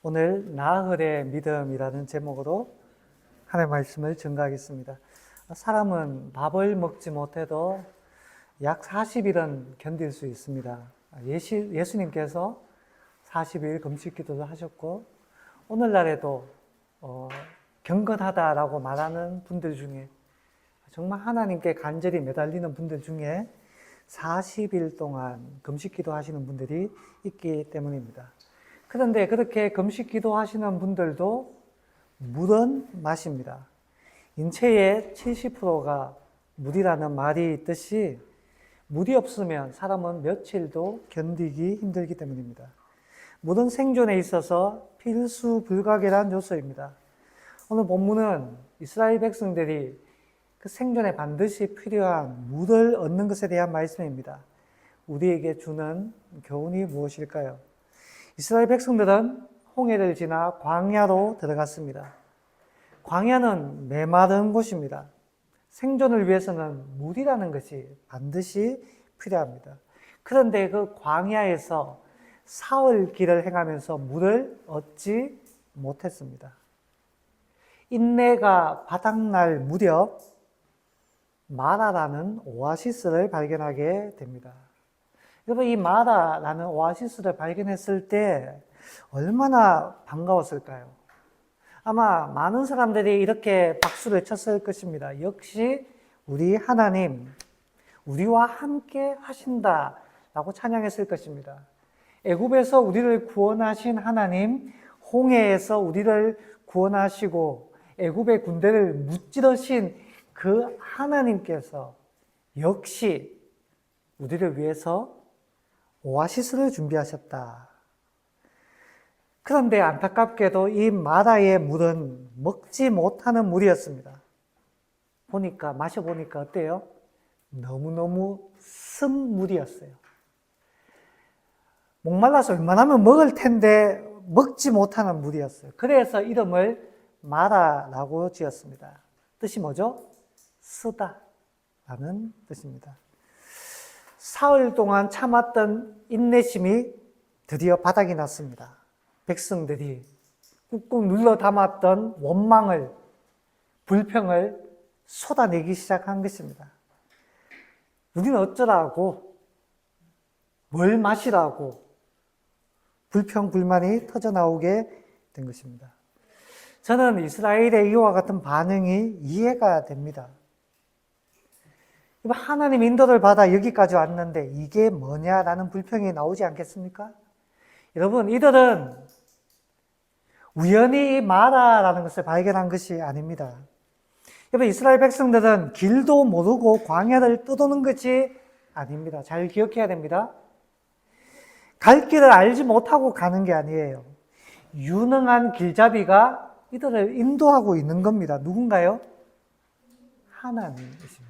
오늘 나흘의 믿음이라는 제목으로 하나님의 말씀을 증거하겠습니다. 사람은 밥을 먹지 못해도 약 40일은 견딜 수 있습니다. 예수님께서 40일 금식 기도도 하셨고 오늘날에도 경건하다라고 말하는 분들 중에 정말 하나님께 간절히 매달리는 분들 중에 40일 동안 금식 기도하시는 분들이 있기 때문입니다. 그런데 그렇게 금식 기도하시는 분들도 물은 마십니다. 인체의 70%가 물이라는 말이 있듯이 물이 없으면 사람은 며칠도 견디기 힘들기 때문입니다. 물은 생존에 있어서 필수 불가결한 요소입니다. 오늘 본문은 이스라엘 백성들이 그 생존에 반드시 필요한 물을 얻는 것에 대한 말씀입니다. 우리에게 주는 교훈이 무엇일까요? 이스라엘 백성들은 홍해를 지나 광야로 들어갔습니다. 광야는 메마른 곳입니다. 생존을 위해서는 물이라는 것이 반드시 필요합니다. 그런데 그 광야에서 사흘 길을 행하면서 물을 얻지 못했습니다. 인내가 바닥날 무렵 마라라는 오아시스를 발견하게 됩니다. 여러분, 이 마라라는 오아시스를 발견했을 때 얼마나 반가웠을까요? 아마 많은 사람들이 이렇게 박수를 쳤을 것입니다. 역시 우리 하나님, 우리와 함께 하신다라고 찬양했을 것입니다. 애굽에서 우리를 구원하신 하나님, 홍해에서 우리를 구원하시고 애굽의 군대를 무찌르신 그 하나님께서 역시 우리를 위해서 오아시스를 준비하셨다. 그런데 안타깝게도 이 마라의 물은 먹지 못하는 물이었습니다. 마셔보니까 어때요? 너무너무 쓴 물이었어요. 목말라서 웬만하면 먹을 텐데 먹지 못하는 물이었어요. 그래서 이름을 마라라고 지었습니다. 뜻이 뭐죠? 쓰다라는 뜻입니다. 사흘 동안 참았던 인내심이 드디어 바닥이 났습니다. 백성들이 꾹꾹 눌러 담았던 원망을, 불평을 쏟아내기 시작한 것입니다. 우리는 어쩌라고, 뭘 마시라고 불평, 불만이 터져나오게 된 것입니다. 저는 이스라엘의 이와 같은 반응이 이해가 됩니다. 하나님 인도를 받아 여기까지 왔는데 이게 뭐냐라는 불평이 나오지 않겠습니까? 여러분, 이들은 우연히 마라라는 것을 발견한 것이 아닙니다. 여러분, 이스라엘 백성들은 길도 모르고 광야를 떠도는 것이 아닙니다. 잘 기억해야 됩니다. 갈 길을 알지 못하고 가는 게 아니에요. 유능한 길잡이가 이들을 인도하고 있는 겁니다. 누군가요? 하나님이십니다.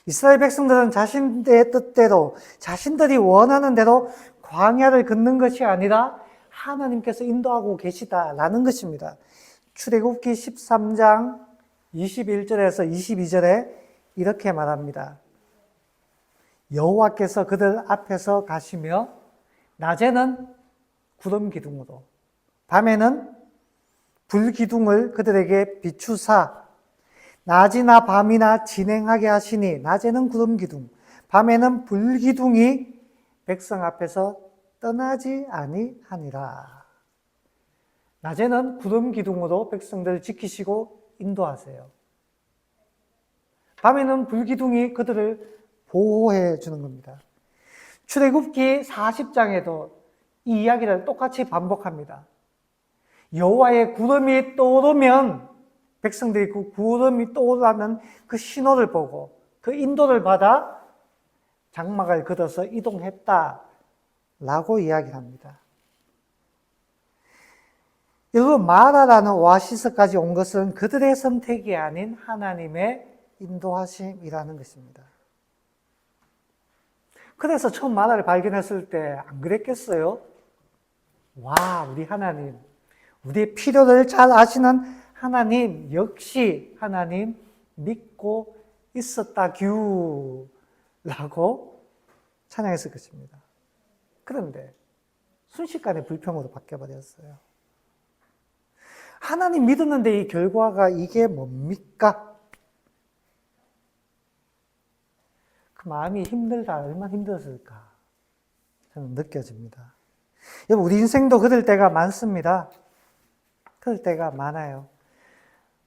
이스라엘 백성들은 자신의 뜻대로, 자신들이 원하는 대로 광야를 걷는 것이 아니라 하나님께서 인도하고 계시다라는 것입니다. 출애굽기 13장 21절에서 22절에 이렇게 말합니다. 여호와께서 그들 앞에서 가시며 낮에는 구름 기둥으로 밤에는 불 기둥을 그들에게 비추사 낮이나 밤이나 진행하게 하시니 낮에는 구름 기둥, 밤에는 불 기둥이 백성 앞에서 떠나지 아니하니라. 낮에는 구름 기둥으로 백성들을 지키시고 인도하세요. 밤에는 불 기둥이 그들을 보호해 주는 겁니다. 출애굽기 40장에도 이 이야기를 똑같이 반복합니다. 여호와의 구름이 떠오르면 백성들이 그 구름이 떠오르는 그 신호를 보고 그 인도를 받아 장막을 걷어서 이동했다라고 이야기를 합니다. 여러분, 마라라는 오아시스까지 온 것은 그들의 선택이 아닌 하나님의 인도하심이라는 것입니다. 그래서 처음 마라를 발견했을 때 안 그랬겠어요? 와, 우리 하나님, 우리의 필요를 잘 아시는 하나님, 역시 하나님 믿고 있었다 규라고 찬양했을 것입니다. 그런데 순식간에 불평으로 바뀌어버렸어요. 하나님 믿었는데 이 결과가 이게 뭡니까? 그 마음이 힘들다, 얼마나 힘들었을까? 저는 느껴집니다. 여러분, 우리 인생도 그럴 때가 많습니다. 그럴 때가 많아요.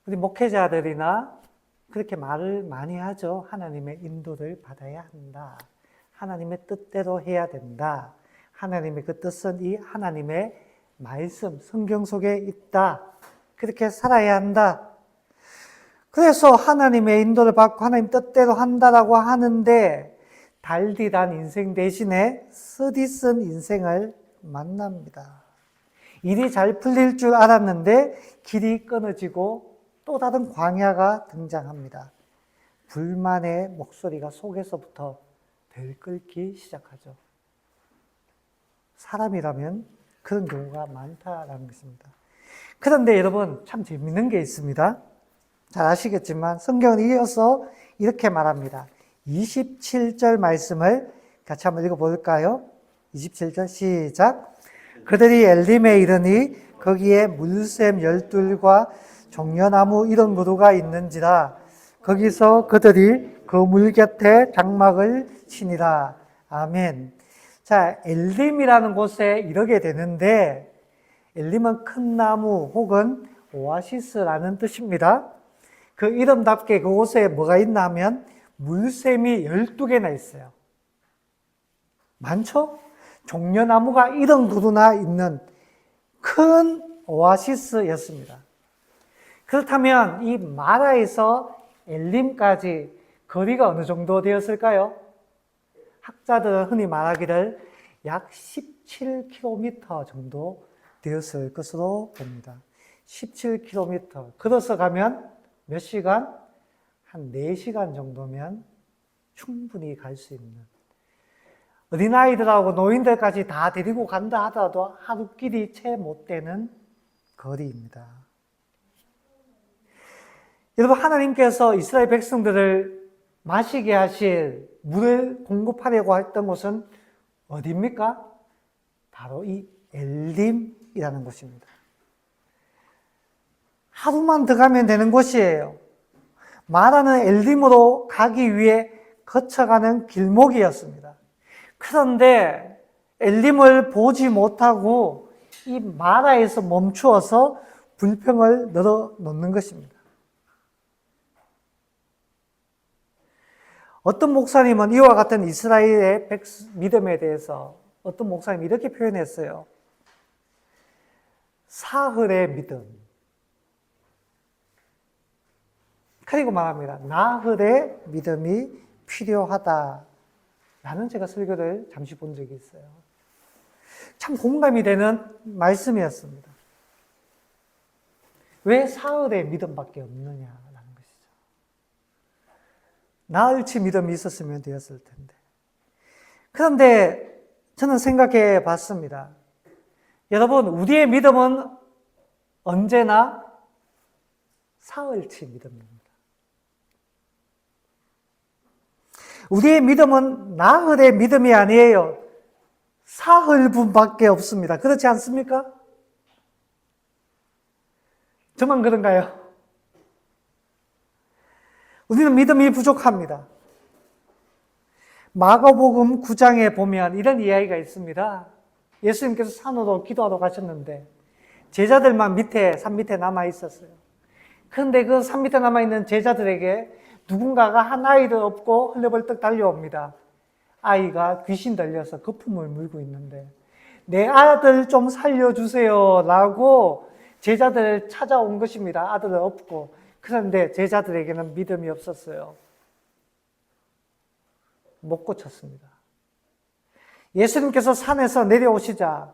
우리 목회자들이나 그렇게 말을 많이 하죠. 하나님의 인도를 받아야 한다. 하나님의 뜻대로 해야 된다. 하나님의 그 뜻은 이 하나님의 말씀, 성경 속에 있다. 그렇게 살아야 한다. 그래서 하나님의 인도를 받고 하나님 뜻대로 한다라고 하는데 달디란 인생 대신에 쓰디쓴 인생을 만납니다. 일이 잘 풀릴 줄 알았는데 길이 끊어지고 또 다른 광야가 등장합니다. 불만의 목소리가 속에서부터 들끓기 시작하죠. 사람이라면 그런 경우가 많다라는 것입니다. 그런데 여러분, 참 재밌는 게 있습니다. 잘 아시겠지만 성경은 이어서 이렇게 말합니다. 27절 말씀을 같이 한번 읽어볼까요? 27절 시작. 그들이 엘림에 이르니 거기에 물샘 12과 종려나무 이런 그루가 있는지라. 거기서 그들이 그 물 곁에 장막을 치니라. 아멘. 자, 엘림이라는 곳에 이르게 되는데 엘림은 큰 나무 혹은 오아시스라는 뜻입니다. 그 이름답게 그곳에 뭐가 있나 하면 물샘이 12개나 있어요. 많죠? 종려나무가 이런 그루나 있는 큰 오아시스였습니다. 그렇다면 이 마라에서 엘림까지 거리가 어느 정도 되었을까요? 학자들은 흔히 말하기를 약 17km 정도 되었을 것으로 봅니다. 17km. 걸어서 가면 몇 시간? 한 4시간 정도면 충분히 갈 수 있는. 어린아이들하고 노인들까지 다 데리고 간다 하더라도 하루끼리 채 못 되는 거리입니다. 여러분, 하나님께서 이스라엘 백성들을 마시게 하실 물을 공급하려고 했던 곳은 어디입니까? 바로 이 엘림이라는 곳입니다. 하루만 더 가면 되는 곳이에요. 마라는 엘림으로 가기 위해 거쳐가는 길목이었습니다. 그런데 엘림을 보지 못하고 이 마라에서 멈추어서 불평을 늘어놓는 것입니다. 어떤 목사님은 이와 같은 이스라엘의 믿음에 대해서 어떤 목사님이 이렇게 표현했어요. 사흘의 믿음. 그리고 말합니다. 나흘의 믿음이 필요하다. 라는 제가 설교를 잠시 본 적이 있어요. 참 공감이 되는 말씀이었습니다. 왜 사흘의 믿음밖에 없느냐라는 것이죠. 나흘치 믿음이 있었으면 되었을 텐데. 그런데 저는 생각해 봤습니다. 여러분, 우리의 믿음은 언제나 사흘치 믿음입니다. 우리의 믿음은 나흘의 믿음이 아니에요. 사흘분밖에 없습니다. 그렇지 않습니까? 저만 그런가요? 우리는 믿음이 부족합니다. 마가복음 9장에 보면 이런 이야기가 있습니다. 예수님께서 산으로 기도하러 가셨는데 제자들만 산 밑에 남아 있었어요. 그런데 그 산 밑에 남아있는 제자들에게 누군가가 한 아이를 업고 헐레벌떡 달려옵니다. 아이가 귀신 들려서 거품을 물고 있는데 내 아들 좀 살려주세요 라고 제자들을 찾아온 것입니다. 아들을 업고. 그런데 제자들에게는 믿음이 없었어요. 못 고쳤습니다. 예수님께서 산에서 내려오시자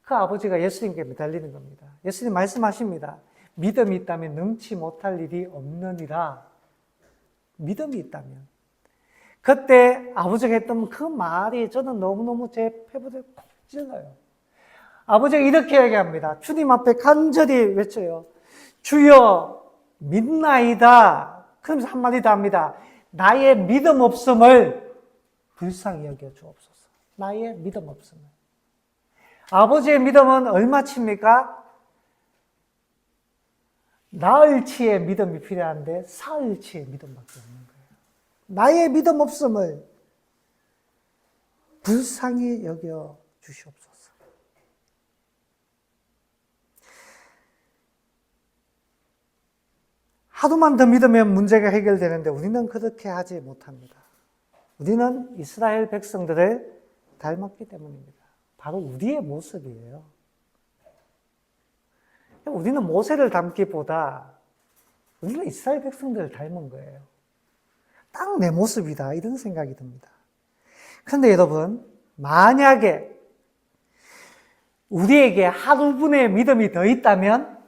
그 아버지가 예수님께 매달리는 겁니다. 예수님 말씀하십니다. 믿음이 있다면 능치 못할 일이 없느니라. 믿음이 있다면. 그때 아버지가 했던 그 말이 저는 너무너무 제 폐부를 콕 찔러요. 아버지가 이렇게 얘기합니다. 주님 앞에 간절히 외쳐요. 주여 믿나이다. 그러면서 한마디 더 합니다. 나의 믿음 없음을 불쌍히 여겨 주옵소서. 나의 믿음 없음을. 아버지의 믿음은 얼마치입니까? 나흘치의 믿음이 필요한데 사흘치의 믿음밖에 없는 거예요. 나의 믿음 없음을 불쌍히 여겨 주시옵소서. 하루만 더 믿으면 문제가 해결되는데 우리는 그렇게 하지 못합니다. 우리는 이스라엘 백성들을 닮았기 때문입니다. 바로 우리의 모습이에요. 우리는 모세를 닮기보다 우리는 이스라엘 백성들을 닮은 거예요. 딱 내 모습이다 이런 생각이 듭니다. 그런데 여러분, 만약에 우리에게 하루분의 믿음이 더 있다면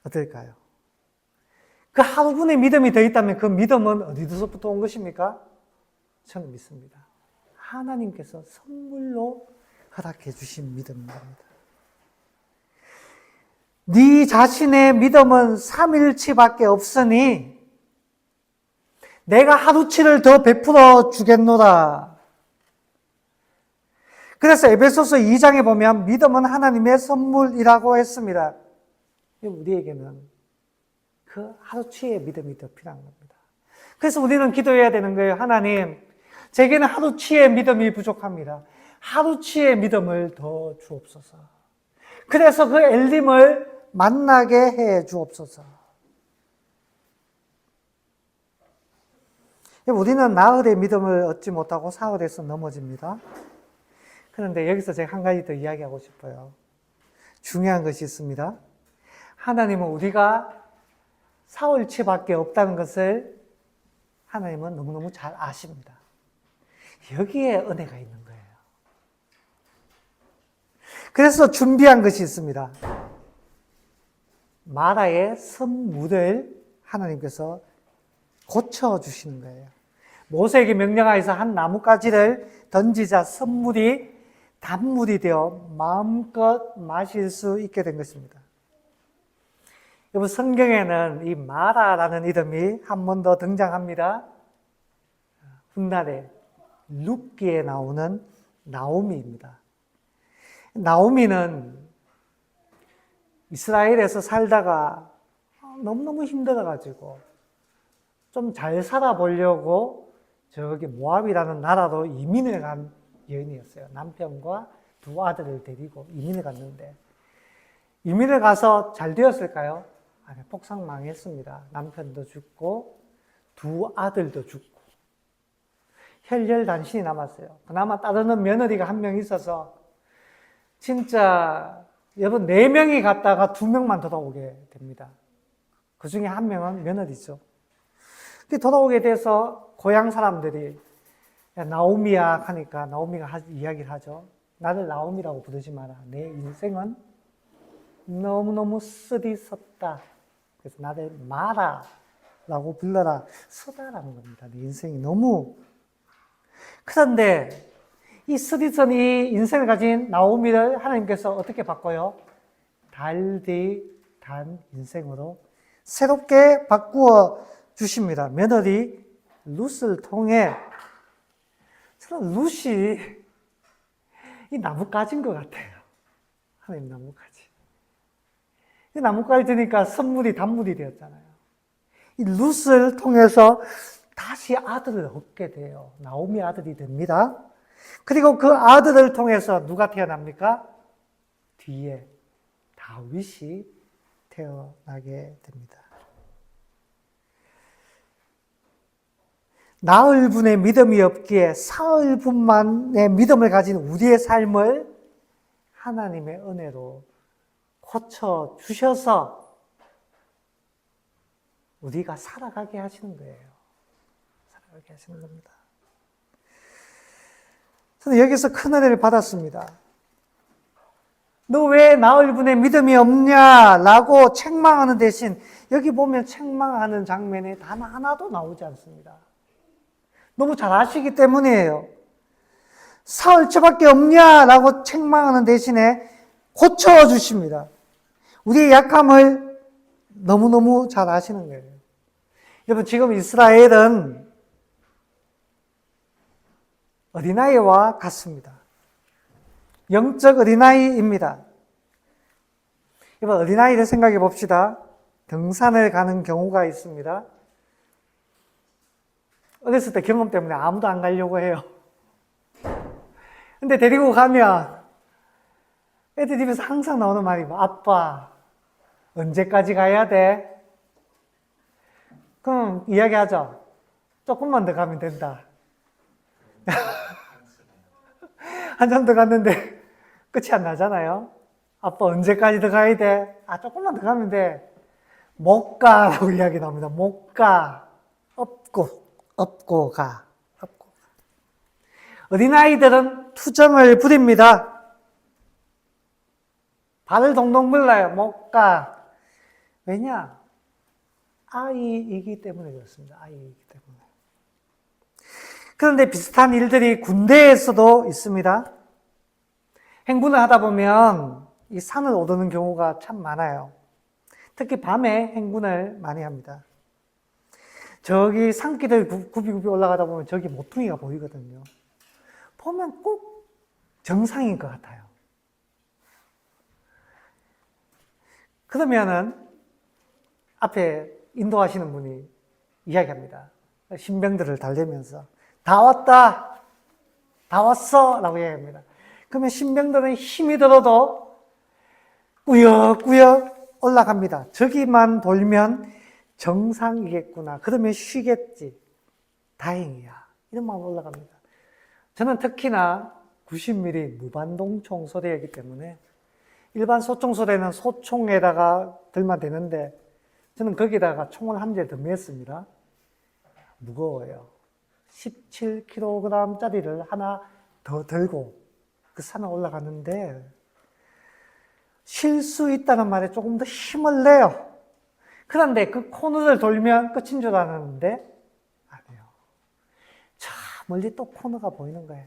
어떨까요? 그 하루분의 믿음이 더 있다면 그 믿음은 어디서부터 온 것입니까? 저는 믿습니다. 하나님께서 선물로 허락해 주신 믿음인 겁니다. 네 자신의 믿음은 3일치밖에 없으니 내가 하루치를 더 베풀어 주겠노라. 그래서 에베소서 2장에 보면 믿음은 하나님의 선물이라고 했습니다. 우리에게는 그 하루치의 믿음이 더 필요한 겁니다. 그래서 우리는 기도해야 되는 거예요. 하나님, 제게는 하루치의 믿음이 부족합니다. 하루치의 믿음을 더 주옵소서. 그래서 그 엘림을 만나게 해 주옵소서. 우리는 나흘의 믿음을 얻지 못하고 사흘에서 넘어집니다. 그런데 여기서 제가 한 가지 더 이야기하고 싶어요. 중요한 것이 있습니다. 하나님은 우리가 사흘치밖에 없다는 것을 하나님은 너무너무 잘 아십니다. 여기에 은혜가 있는 거예요. 그래서 준비한 것이 있습니다. 마라의 선물을 하나님께서 고쳐주시는 거예요. 모세에게 명령하여서 한 나뭇가지를 던지자 선물이 단물이 되어 마음껏 마실 수 있게 된 것입니다. 여러분, 성경에는 이 마라라는 이름이 한 번 더 등장합니다. 훗날에 룻기에 나오는 나오미입니다. 나오미는 이스라엘에서 살다가 너무너무 힘들어가지고 좀 잘 살아보려고 저기 모압이라는 나라로 이민을 간 여인이었어요. 남편과 두 아들을 데리고 이민을 갔는데 이민을 가서 잘 되었을까요? 아니, 폭삭 망했습니다. 남편도 죽고 두 아들도 죽고 혈혈단신이 남았어요. 그나마 따르는 며느리가 한 명 있어서 진짜 여러분 4명이 갔다가 2명만 돌아오게 됩니다. 그 중에 한 명은 며느리죠. 돌아오게 돼서 고향 사람들이 야, 나오미야 하니까 나오미가 이야기를 하죠. 나를 나오미라고 부르지 마라. 내 인생은 너무너무 쓰디섰다. 그래서 나를 마라라고 불러라. 쓰다라는 겁니다. 내 인생이 너무. 그런데 이 쓰디선 이 인생을 가진 나오미를 하나님께서 어떻게 바꿔요? 달디 단 인생으로 새롭게 바꾸어 주십니다. 며느리 룻을 통해 저는 룻이 이 나뭇가지인 것 같아요. 하나님 나뭇가지. 이 나뭇가지 드니까 선물이 단물이 되었잖아요. 이 룻을 통해서 다시 아들을 얻게 돼요. 나오미 아들이 됩니다. 그리고 그 아들을 통해서 누가 태어납니까? 뒤에 다윗이 태어나게 됩니다. 나흘분의 믿음이 없기에 사흘분만의 믿음을 가진 우리의 삶을 하나님의 은혜로 고쳐주셔서 우리가 살아가게 하시는 거예요. 살아가게 하시는 겁니다. 저는 여기서 큰 은혜를 받았습니다. 너 왜 나흘분의 믿음이 없냐? 라고 책망하는 대신 여기 보면 책망하는 장면이 단 하나도 나오지 않습니다. 너무 잘 아시기 때문이에요. 사흘째밖에 없냐? 라고 책망하는 대신에 고쳐주십니다. 우리의 약함을 너무너무 잘 아시는 거예요. 여러분, 지금 이스라엘은 어린아이와 같습니다. 영적 어린아이입니다. 이번 어린아이를 생각해 봅시다. 등산을 가는 경우가 있습니다. 어렸을 때 경험 때문에 아무도 안 가려고 해요. 근데 데리고 가면 애들 입에서 항상 나오는 말이 뭐, 아빠, 언제까지 가야 돼? 그럼 이야기하죠. 조금만 더 가면 된다. 한참 더 갔는데 끝이 안 나잖아요. 아빠 언제까지 더 가야 돼? 아, 조금만 더 가면 돼. 못 가라고 이야기 나옵니다. 못 가. 없고 가. 어린아이들은 투정을 부립니다. 발을 동동 물어요. 못 가. 왜냐? 아이이기 때문에 그렇습니다. 아이이기 때문에. 그런데 비슷한 일들이 군대에서도 있습니다. 행군을 하다 보면 이 산을 오르는 경우가 참 많아요. 특히 밤에 행군을 많이 합니다. 저기 산길을 굽이굽이 올라가다 보면 저기 모퉁이가 보이거든요. 보면 꼭 정상인 것 같아요. 그러면은 앞에 인도하시는 분이 이야기합니다. 신병들을 달래면서 다 왔다, 다 왔어 라고 이야기합니다. 그러면 신병들은 힘이 들어도 꾸역꾸역 올라갑니다. 저기만 돌면 정상이겠구나. 그러면 쉬겠지. 다행이야. 이런 마음으로 올라갑니다. 저는 특히나 90mm 무반동 총소대이기 때문에 일반 소총소대는 소총에다가 들면 되는데 저는 거기다가 총을 한 대 더 맸습니다. 무거워요. 17kg짜리를 하나 더 들고 그 산에 올라갔는데 쉴 수 있다는 말에 조금 더 힘을 내요. 그런데 그 코너를 돌면 끝인 줄 알았는데 아니에요. 저 멀리 또 코너가 보이는 거예요.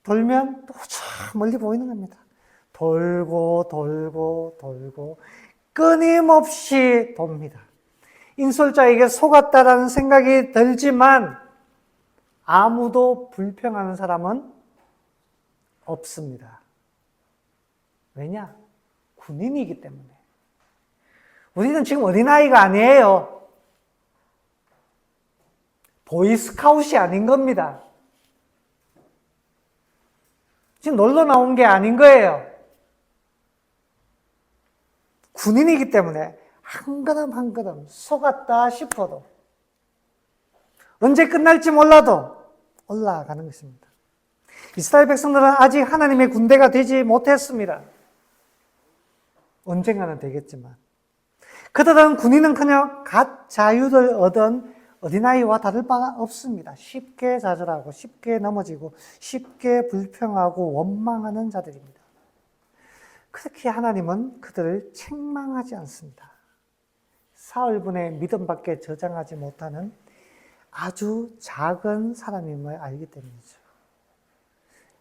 돌면 또 저 멀리 보이는 겁니다. 돌고 끊임없이 돕니다. 인솔자에게 속았다라는 생각이 들지만 아무도 불평하는 사람은 없습니다. 왜냐? 군인이기 때문에. 우리는 지금 어린아이가 아니에요. 보이스카웃이 아닌 겁니다. 지금 놀러 나온 게 아닌 거예요. 군인이기 때문에 한 걸음 한 걸음 속았다 싶어도 언제 끝날지 몰라도 올라가는 것입니다. 이스라엘 백성들은 아직 하나님의 군대가 되지 못했습니다. 언젠가는 되겠지만 그들은 군인은커녕 갓 자유를 얻은 어린아이와 다를 바가 없습니다. 쉽게 좌절하고 쉽게 넘어지고 쉽게 불평하고 원망하는 자들입니다. 그렇게 하나님은 그들을 책망하지 않습니다. 사흘분의 믿음밖에 저장하지 못하는 아주 작은 사람임을 알기 때문이죠.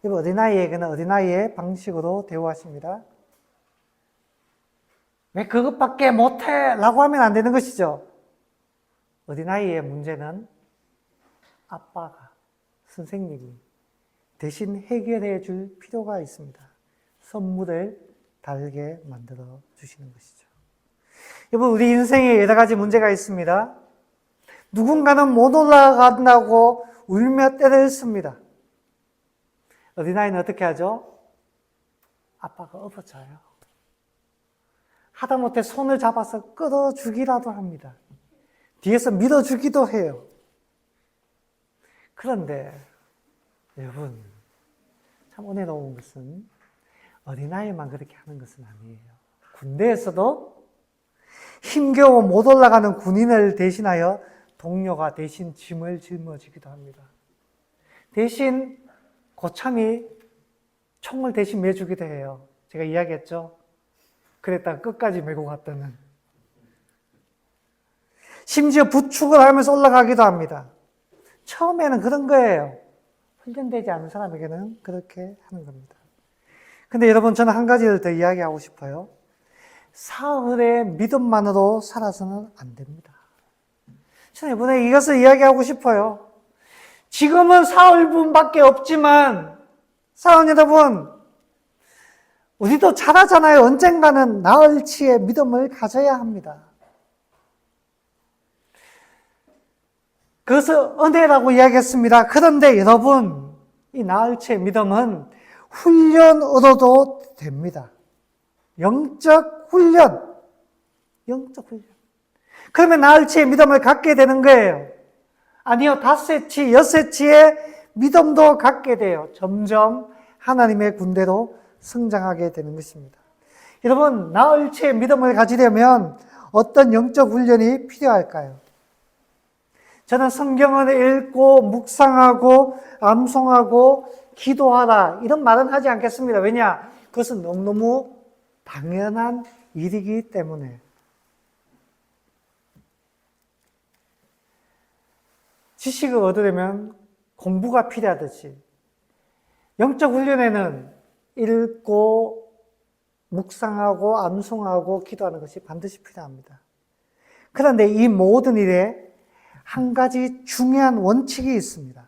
어린아이에게는 어린아이의 방식으로 대우하십니다. 왜 그것밖에 못해? 라고 하면 안 되는 것이죠. 어린아이의 문제는 아빠가, 선생님이 대신 해결해 줄 필요가 있습니다. 선물을 달게 만들어 주시는 것이죠. 여러분, 우리 인생에 여러 가지 문제가 있습니다. 누군가는 못 올라간다고 울며 떼를 씁니다. 어린아이는 어떻게 하죠? 아빠가 업어줘요. 하다못해 손을 잡아서 끌어주기라도 합니다. 뒤에서 밀어주기도 해요. 그런데 여러분, 참 은혜로운 것은 어린아이만 그렇게 하는 것은 아니에요. 군대에서도 힘겨워 못 올라가는 군인을 대신하여 동료가 대신 짐을 짊어지기도 합니다. 대신 고참이 총을 대신 매주기도 해요. 제가 이야기했죠? 그랬다가 끝까지 메고 갔다는. 심지어 부축을 하면서 올라가기도 합니다. 처음에는 그런 거예요. 훈련되지 않은 사람에게는 그렇게 하는 겁니다. 근데 여러분, 저는 한 가지를 더 이야기하고 싶어요. 사흘의 믿음만으로 살아서는 안 됩니다. 저는 이번에 이것을 이야기하고 싶어요. 지금은 사흘분밖에 없지만 사랑하는 여러분, 우리도 잘하잖아요. 언젠가는 나흘치의 믿음을 가져야 합니다. 그것을 은혜라고 이야기했습니다. 그런데 여러분, 이 나흘치의 믿음은 훈련으로도 됩니다. 영적 훈련. 영적 훈련. 그러면 나흘치의 믿음을 갖게 되는 거예요. 아니요, 5치, 6치의 믿음도 갖게 돼요. 점점 하나님의 군대로 성장하게 되는 것입니다. 여러분, 나흘치의 믿음을 가지려면 어떤 영적 훈련이 필요할까요? 저는 성경을 읽고 묵상하고 암송하고 기도하라 이런 말은 하지 않겠습니다. 왜냐? 그것은 너무너무 당연한 일이기 때문에. 지식을 얻으려면 공부가 필요하듯이 영적 훈련에는 읽고 묵상하고 암송하고 기도하는 것이 반드시 필요합니다. 그런데 이 모든 일에 한 가지 중요한 원칙이 있습니다.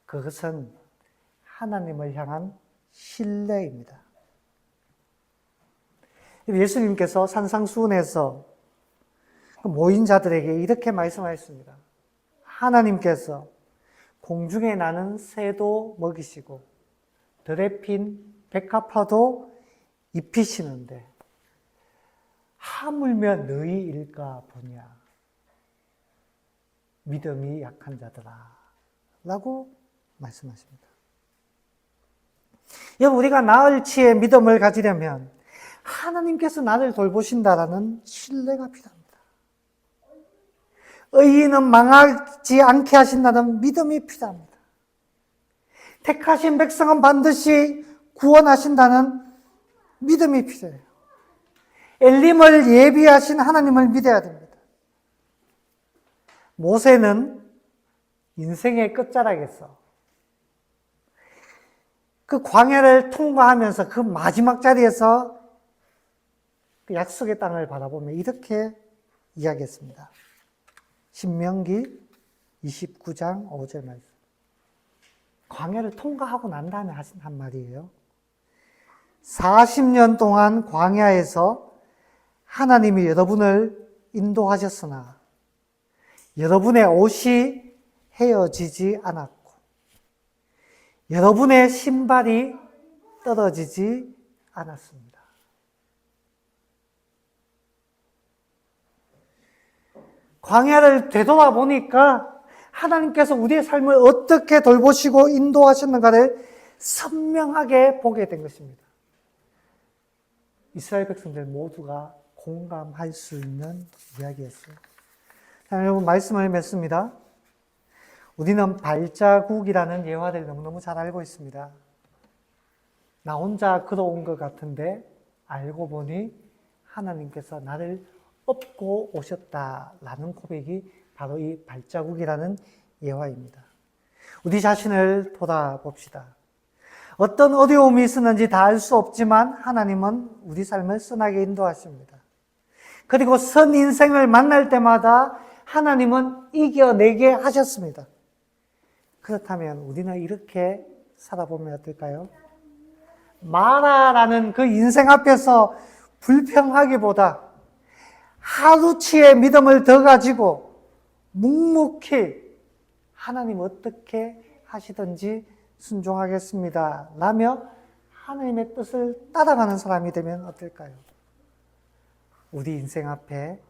그것은 하나님을 향한 신뢰입니다. 예수님께서 산상수훈에서 모인 자들에게 이렇게 말씀하셨습니다. 하나님께서 공중에 나는 새도 먹이시고 들에 핀 백합화도 입히시는데 하물며 너희일까 보냐. 믿음이 약한 자들아 라고 말씀하십니다. 여러분, 우리가 나흘치의 믿음을 가지려면 하나님께서 나를 돌보신다라는 신뢰가 필요합니다. 의인은 망하지 않게 하신다는 믿음이 필요합니다. 택하신 백성은 반드시 구원하신다는 믿음이 필요해요. 엘림을 예비하신 하나님을 믿어야 됩니다. 모세는 인생의 끝자락에서 그 광야를 통과하면서 그 마지막 자리에서 그 약속의 땅을 바라보며 이렇게 이야기했습니다. 신명기 29장 5절 말씀. 광야를 통과하고 난 다음에 한 말이에요. 40년 동안 광야에서 하나님이 여러분을 인도하셨으나 여러분의 옷이 헤어지지 않았고 여러분의 신발이 떨어지지 않았습니다. 광야를 되돌아보니까 하나님께서 우리의 삶을 어떻게 돌보시고 인도하셨는가를 선명하게 보게 된 것입니다. 이스라엘 백성들 모두가 공감할 수 있는 이야기였어요. 자, 여러분, 말씀을 맺습니다. 우리는 발자국이라는 예화를 너무너무 잘 알고 있습니다. 나 혼자 걸어온 것 같은데 알고 보니 하나님께서 나를 업고 오셨다라는 고백이 바로 이 발자국이라는 예화입니다. 우리 자신을 돌아봅시다. 어떤 어려움이 있었는지 다 알 수 없지만 하나님은 우리 삶을 선하게 인도하십니다. 그리고 선 인생을 만날 때마다 하나님은 이겨내게 하셨습니다. 그렇다면 우리는 이렇게 살아보면 어떨까요? 마라라는 그 인생 앞에서 불평하기보다 하루치의 믿음을 더 가지고 묵묵히 하나님 어떻게 하시든지 순종하겠습니다 라며 하나님의 뜻을 따라가는 사람이 되면 어떨까요? 우리 인생 앞에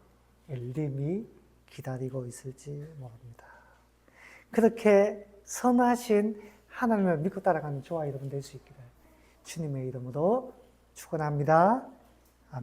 엘림이 기다리고 있을지 모릅니다. 그렇게 선하신 하나님을 믿고 따라가는 저와 여러분 될 수 있기를 주님의 이름으로 축원합니다.